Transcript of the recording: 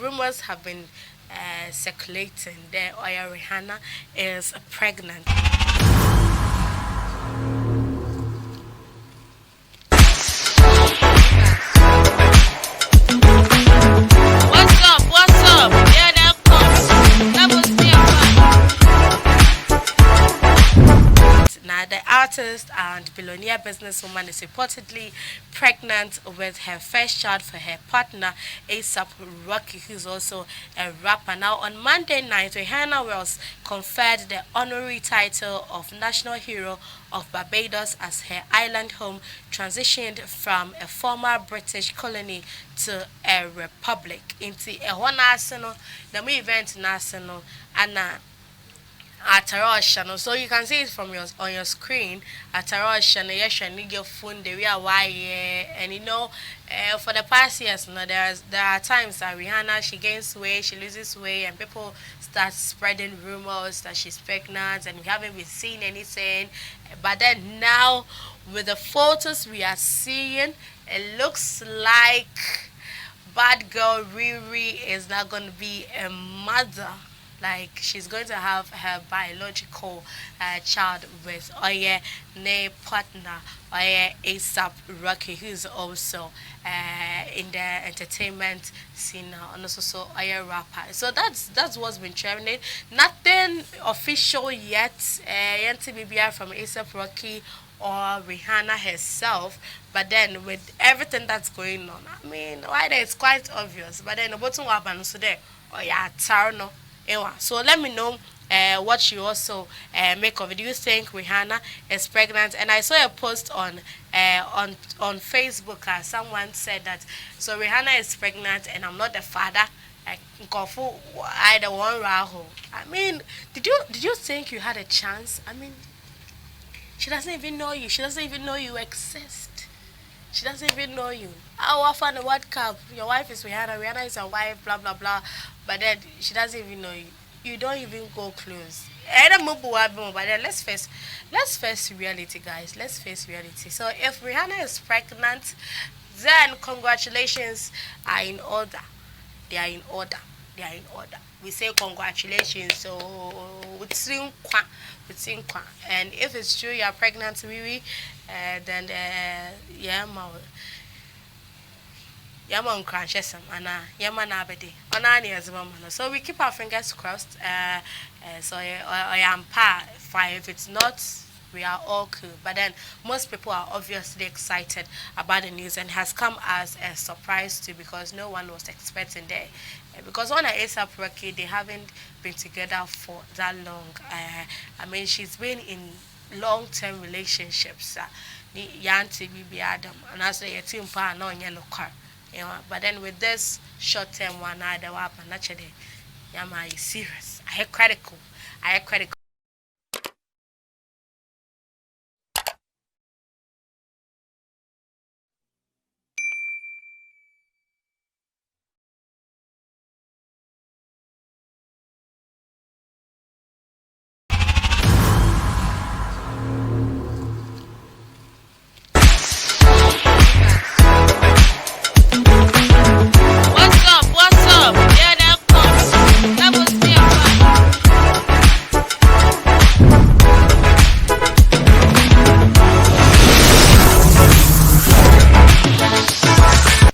rumors have been circulating that Rihanna is pregnant. What's up? What's up? Yeah, that comes. That was me. Now, the artist and billionaire businesswoman is reportedly pregnant with her first child for her partner, ASAP Rocky, who's also a rapper. Now, on Monday night, Rihanna was conferred the honorary title of National Hero of Barbados as her island home transitioned from a former British colony to a republic. Into a one national, the event national, and Atarosh, so you can see it from your on your screen. Atarosh and yes, and your phone the real why, and for the past years, there are times that Rihanna she gains weight, she loses weight, and people start spreading rumors that she's pregnant, and we haven't been seeing anything. But then now, with the photos we are seeing, it looks like bad girl Riri is not going to be a mother. Like she's going to have her biological child with Oye Ne partner Oye ASAP Rocky, who's also in the entertainment scene now, and also so Oye rapper. So that's what's been trending. Nothing official yet. Yanti BBR from ASAP Rocky or Rihanna herself. But then with everything that's going on, I mean, why there it's quite obvious. But then the bottom one so there, oh yeah, Tarno. So let me know what you also make of it. Do you think Rihanna is pregnant? And I saw a post on Facebook. Someone said that so Rihanna is pregnant and I'm not the father. Like Nkofu, either one Raho. I mean, did you think you had a chance? I mean, she doesn't even know you. She doesn't even know you exist. She doesn't even know you. Oh, I found the World Cup. Your wife is Rihanna. Rihanna is her wife. Blah blah blah. But then she doesn't even know you. You don't even go close. I don't know but then let's face reality, guys. Let's face reality. So if Rihanna is pregnant, then congratulations are in order. They are in order. They are in order. We say congratulations. So it's in kwa. And if it's true you are pregnant, Riri, then yeah, Yaman crashes and Yaman abedi. Onani as mama. So we keep our fingers crossed. So I am fine. If it's not, we are all cool. But then most people are obviously excited about the news and has come as a surprise too because no one was expecting that. Because on a ASAP Rocky, they haven't been together for that long. I mean, she's been in long-term relationships. Yanti Bibi Adam, and I say a team pa no yellow car. But then with this short-term one, I the wap and naturally, Yama is serious. I critical.